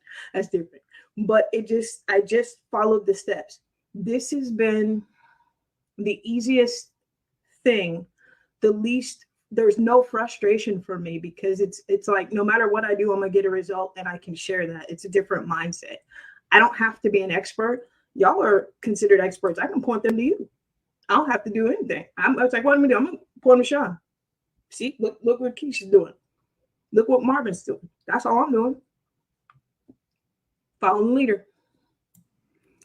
But I just followed the steps. This has been the easiest thing, the least, there's no frustration for me because it's like, no matter what I do, I'm gonna get a result and I can share that. It's a different mindset. I don't have to be an expert. Y'all are considered experts. I can point them to you. I don't have to do anything. I was like, what am I doing? I'm gonna point to Sean. See, look what Keisha's doing. Look what Marvin's doing. That's all I'm doing. Following the leader.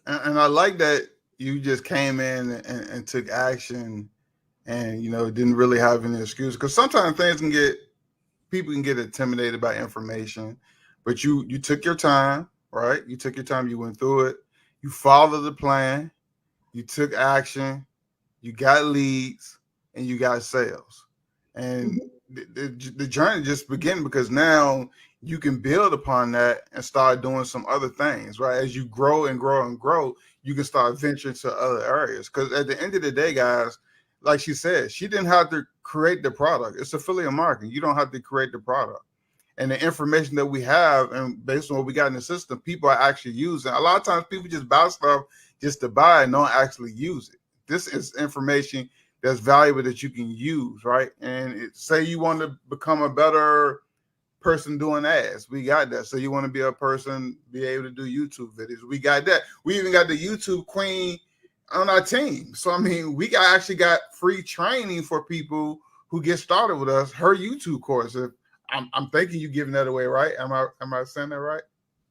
And I like that you just came in and took action and, didn't really have any excuse. Because sometimes people can get intimidated by information, but you took your time, right? You took your time, you went through it, you followed the plan, you took action, you got leads, and you got sales. And the journey just began because now you can build upon that and start doing some other things, right? As you grow and grow and grow, you can start venturing to other areas. Because at the end of the day, guys, like she said, she didn't have to create the product. It's affiliate marketing. You don't have to create the product. And the information that we have, and based on what we got in the system, people are actually using. A lot of times people just buy stuff just to buy and don't actually use it. This is information that's valuable that you can use, right? And say you want to become a better person doing ads, we got that. So you want to be a person, be able to do YouTube videos, we got that. We even got the YouTube queen on our team. So I mean, we actually got free training for people who get started with us. Her YouTube course. I'm thinking you giving that away, right? Am I saying that right?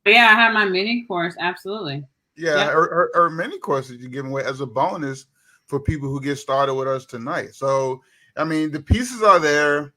Yeah, I have my mini course. Absolutely. Yeah, yep. her mini courses you're giving away as a bonus for people who get started with us tonight. So, I mean, the pieces are there.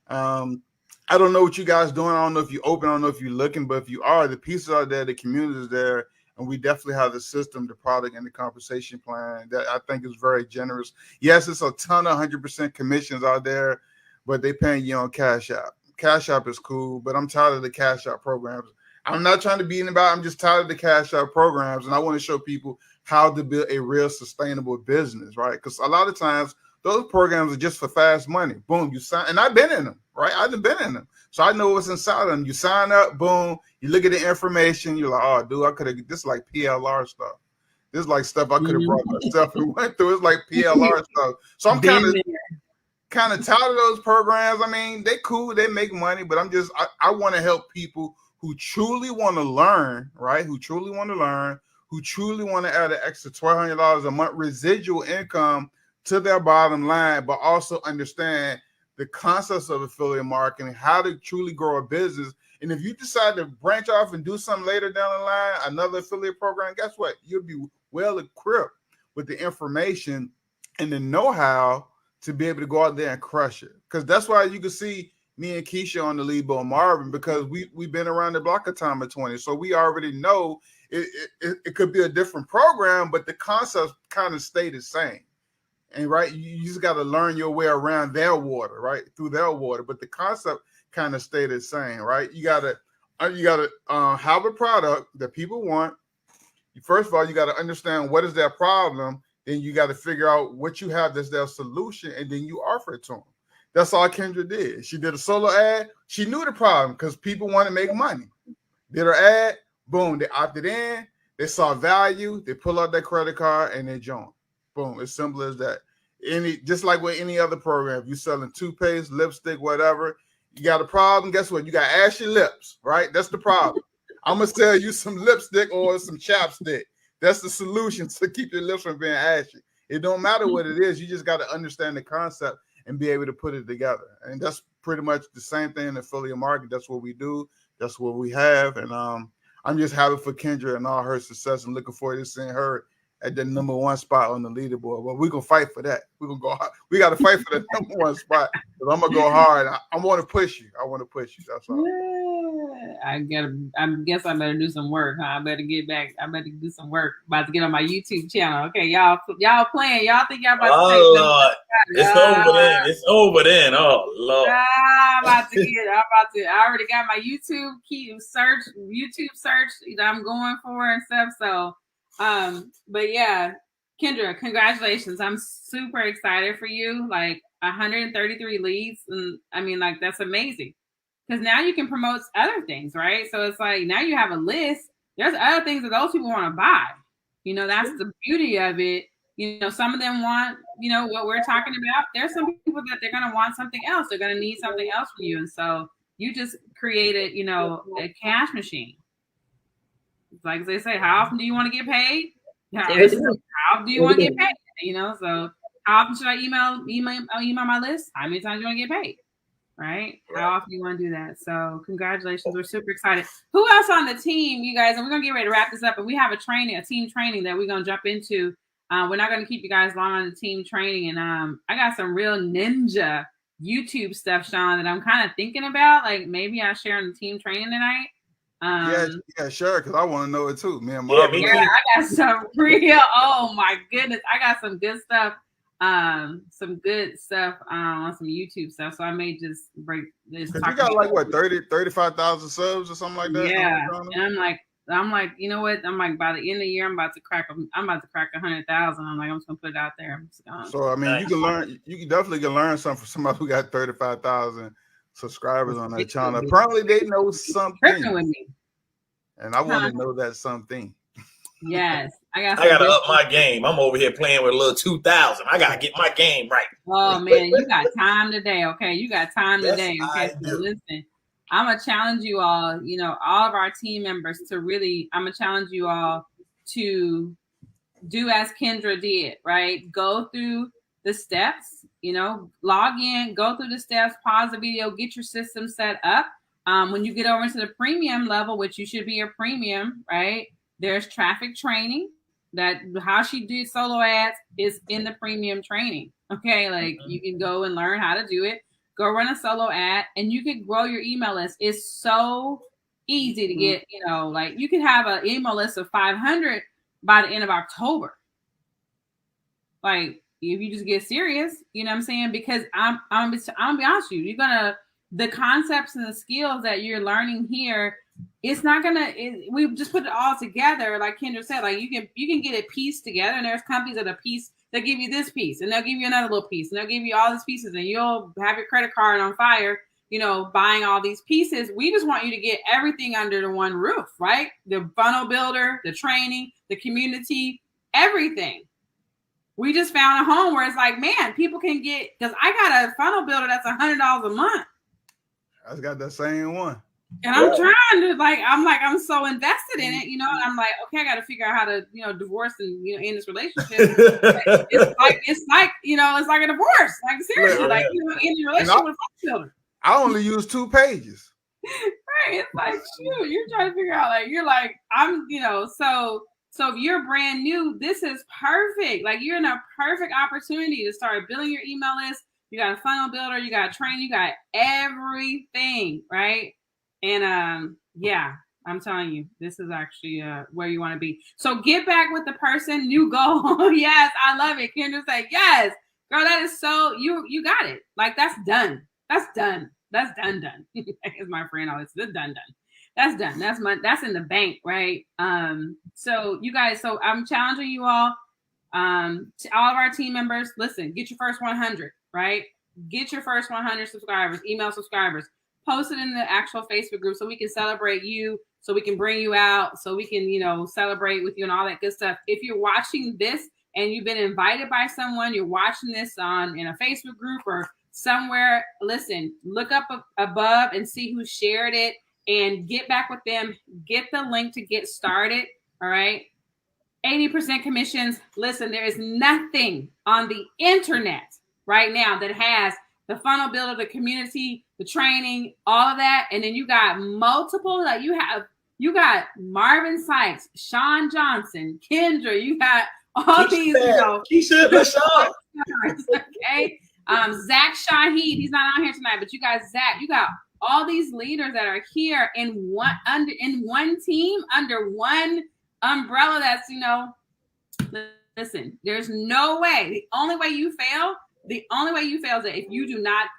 I don't know what you guys doing. I don't know if you're open. I don't know if you're looking, but if you are, the pieces are there. The community is there. And we definitely have the system, the product, and the compensation plan that I think is very generous. Yes, it's a ton of 100% commissions out there, but they paying you on Cash App. Cash App is cool, but I'm tired of the Cash App programs. I'm not trying to be anybody. I'm just tired of the Cash App programs, and I want to show people how to build a real sustainable business, right? Because a lot of times those programs are just for fast money. Boom, you sign, and I've been in them, right? I've been in them, so I know what's inside of them. You sign up, boom, you look at the information, you're like, oh, dude, I could have. This is like PLR stuff. This is like stuff I could have brought myself and went through. It's like PLR stuff. So I'm kind of tired of those programs. I mean, they cool, they make money, but I want to help people who truly want to learn, right? Who truly want to learn, who truly want to add an extra $1,200 a month residual income to their bottom line, but also understand the concepts of affiliate marketing, how to truly grow a business. And if you decide to branch off and do something later down the line, another affiliate program, guess what? You'll be well equipped with the information and the know-how to be able to go out there and crush it. Because that's why you can see me and Keisha on the Lebo and Marvin, because we've been around the block a time of 20. So we already know it could be a different program, but the concepts kind of stay the same. And right, you just got to learn your way around their water, right? Through their water, but the concept kind of stay the same, right? You gotta have a product that people want. First of all, you got to understand what is their problem. Then you got to figure out what you have that's their solution, and then you offer it to them. That's all Kendra did. She did a solo ad. She knew the problem because people want to make money. Did her ad, boom, they opted in. They saw value. They pull out their credit card and they join. Boom, as simple as that. Just like with any other program, if you're selling toothpaste, lipstick, whatever, you got a problem, guess what? You got ashy lips, right? That's the problem. I'm going to sell you some lipstick or some chapstick. That's the solution to keep your lips from being ashy. It don't matter what it is. You just got to understand the concept and be able to put it together. And that's pretty much the same thing in affiliate marketing. That's what we do. That's what we have. And I'm just happy for Kendra and all her success and looking forward to seeing her at the number one spot on the leaderboard. Well, we're going to fight for that. We're going to go hard. We got to fight for the number one spot. I'm going to go hard. I want to push you. I want to push you. That's all. I guess I better do some work, huh? I better get back. I better do some work. About to get on my YouTube channel. Okay, y'all playing. Y'all think y'all about to take Lord. It's over then. It's over then. Oh Lord. I already got my YouTube search. I'm going for and stuff. So but yeah, Kendra, congratulations. I'm super excited for you. Like 133 leads. And I mean, like, that's amazing. Because now you can promote other things, right? So it's like now you have a list. There's other things that those people want to buy. You know, that's the beauty of it. You know, some of them want, you know, what we're talking about. There's some people that they're going to want something else. They're going to need something else from you. And so you just created, you know, a cash machine. Like they say, how often do you want to get paid? How often do you want to get paid? You know, so how often should I email my list? How many times do you want to get paid? Right? How often do you want to do that? So congratulations. We're super excited. Who else on the team, you guys? And we're going to get ready to wrap this up. And we have a team training that we're going to jump into. We're not going to keep you guys long on the team training. And I got some real ninja YouTube stuff, Sean, that I'm kind of thinking about. Like maybe I'll share on the team training tonight. Yeah, sure. Because I want to know it too, man. I got some real. Oh my goodness, I got some good stuff. On some YouTube stuff. So I may just break this. You got like what 35,000 subs or something like that. Yeah, and I'm like, you know what? I'm like, by the end of the year, I'm about to crack 100,000. I'm like, I'm just gonna put it out there. So I mean, you can definitely learn something from somebody who got 35,000 subscribers on that channel. Apparently, they know something with me, and I want to know that something. Yes, I gotta up my game. I'm over here playing with a little 2,000. I gotta get my game right. Oh man, you got time today, okay? You got time today, okay? So listen, I'm gonna challenge you all. You know, all of our team members to really. I'm gonna challenge you all to do as Kendra did. Right? Go through the steps. You know, log in, go through the steps, pause the video, get your system set up. When you get over into the premium level, which you should be a premium, right? There's traffic training. That how she did solo ads is in the premium training. Okay, like you can go and learn how to do it. Go run a solo ad, and you can grow your email list. It's so easy to get. You know, like you can have an email list of 500 by the end of October. Like if you just get serious, you know what I'm saying? Because I'm gonna be honest with you. The concepts and the skills that you're learning here it's not gonna. We just put it all together, like Kendra said. Like you can get a piece together, and there's companies that a piece that give you this piece, and they'll give you another little piece, and they'll give you all these pieces, and you'll have your credit card on fire. You know, buying all these pieces. We just want you to get everything under the one roof, right? The funnel builder, the training, the community, everything. We just found a home where it's like, man, people can get, because I got a funnel builder that's $100 a month. I got that same one. And I'm trying to I'm so invested in it, you know, and I'm like, okay, I got to figure out how to, you know, divorce and, you know, end this relationship. it's like, you know, it's like a divorce. Like seriously, like, you know, end your relationship with a funnel builder. I only use 2 pages. Right. It's like, shoot, you're trying to figure out, like, you're like, I'm, you know, so if you're brand new, this is perfect. Like you're in a perfect opportunity to start building your email list. You got a funnel builder, you got a trainer, you got everything, right? And yeah, I'm telling you, this is actually where you want to be. So get back with the person, new goal. Yes, I love it. Kendra said, yes, girl, that is so, you got it. Like that's done. That's done. That's done. As my friend always says, done. That's done. That's in the bank, right? So you guys, so I'm challenging you all, to all of our team members, listen, get your first 100, right? Get your first 100 subscribers, email subscribers. Post it in the actual Facebook group so we can celebrate you, so we can bring you out, so we can, you know, celebrate with you and all that good stuff. If you're watching this and you've been invited by someone, you're watching this in a Facebook group or somewhere, listen, look up above and see who shared it and get back with them. Get the link to get started. All right. 80% commissions. Listen, there is nothing on the internet right now that has the funnel builder, the community, the training, all of that. And then you got multiple, like you got Marvin Sykes, Sean Johnson, Kendra, you got all these, you know, Keisha, LaShawn. Okay. Zach Shaheed, he's not on here tonight, but you got Zach, you got all these leaders that are here in one team under one umbrella. That's, you know, listen, there's no way. The only way you fail is that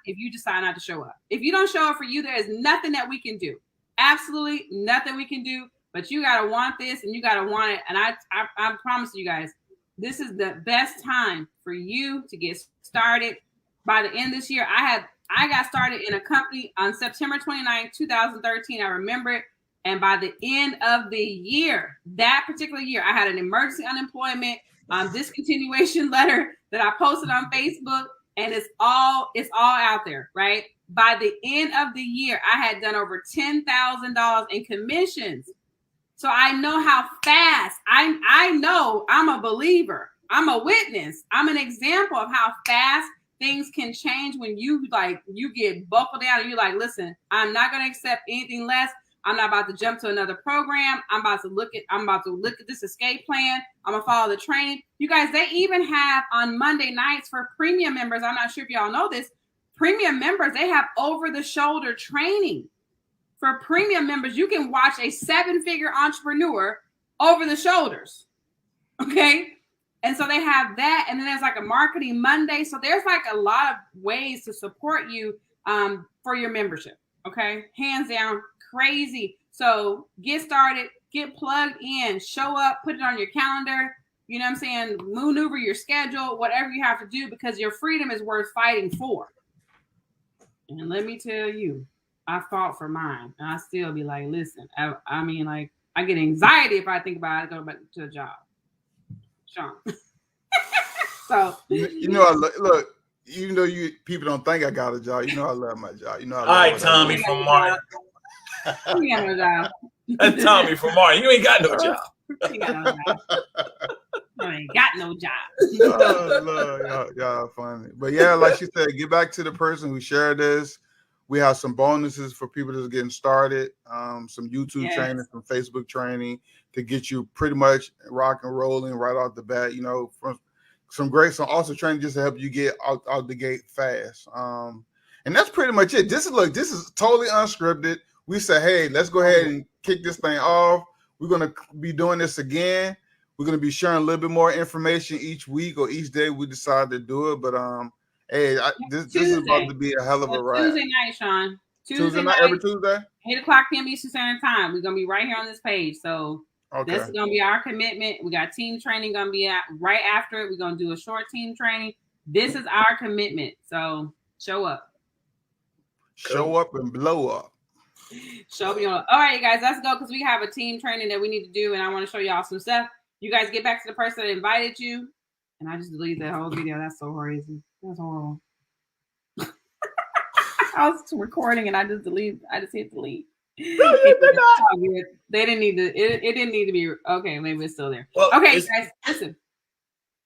if you decide not to show up. If you don't show up for you, there is nothing that we can do. Absolutely nothing we can do. But you gotta want this and you gotta want it. And I promise you guys, this is the best time for you to get started. By the end of this year, I got started in a company on September 29, 2013. I remember it. And by the end of the year, that particular year, I had an emergency unemployment discontinuation letter that I posted on Facebook, and it's all out there, right? By the end of the year, I had done over $10,000 in commissions. So I know how fast, I know I'm a believer. I'm a witness. I'm an example of how fast things can change when you get buckled down and you're like, listen, I'm not going to accept anything less. I'm not about to jump to another program. I'm about to look at this escape plan. I'm going to follow the training. You guys, they even have on Monday nights for premium members. I'm not sure if y'all know this. Premium members, they have over-the-shoulder training. For premium members, you can watch a 7-figure entrepreneur over the shoulders. Okay? And so they have that. And then there's like a marketing Monday. So there's like a lot of ways to support you for your membership. Okay? Hands down, crazy. So get started, get plugged in, show up, put it on your calendar. You know what I'm saying? Maneuver your schedule, whatever you have to do, because your freedom is worth fighting for. And let me tell you, I fought for mine. And I still be like, listen, I mean, like, I get anxiety if I think about it, go back to a job. Sean. So you know, look, even though people don't think I got a job, you know I love my job. You know, all right, Tommy from Martin. You got no job. That's Tommy from Martin. You ain't got no job. You got no job. I ain't got no job. Oh, y'all funny. But yeah, like she said, get back to the person who shared this. We have some bonuses for people that's getting started, some YouTube training, some Facebook training to get you pretty much rock and rolling right off the bat. You know, from some also training just to help you get out the gate fast. And that's pretty much it. This is totally unscripted. We say, hey, let's go ahead and kick this thing off. We're going to be doing this again. We're going to be sharing a little bit more information each week or each day we decide to do it. But hey, this is about to be a hell of a ride. Tuesday night, Sean. Tuesday night, every Tuesday. 8:00 p.m. Eastern Standard Time. We're gonna be right here on this page. So Okay. this is gonna be our commitment. We got team training gonna be right after it. We're gonna do a short team training. This is our commitment. So show up. Show up and blow up. Show up. All right, you guys, let's go because we have a team training that we need to do, and I want to show y'all some stuff. You guys get back to the person that invited you. And I just deleted that whole video. That's so crazy. That's horrible. I was recording and I just hit delete. They didn't need to. It didn't need to be. Okay, maybe it's still there. Well, okay, guys, listen.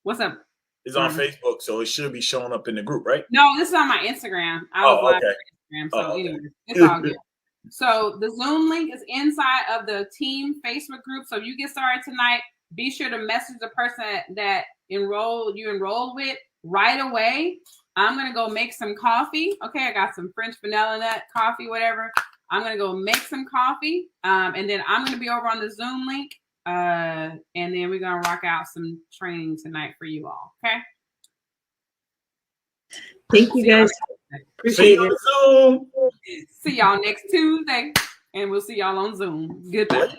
What's up? It's on Facebook, so it should be showing up in the group, right? No, this is on my Instagram. I was live on Instagram, so anyway, it's all good. So the Zoom link is inside of the team Facebook group. So if you get started tonight, be sure to message the person that you enrolled with right away. I'm gonna go make some coffee. Okay, I got some French vanilla nut coffee, whatever. I'm gonna go make some coffee, and then I'm gonna be over on the Zoom link, and then we're gonna rock out some training tonight for you all. Okay. Thank you guys. See you on Zoom. See y'all next Tuesday, and we'll see y'all on Zoom. Goodbye.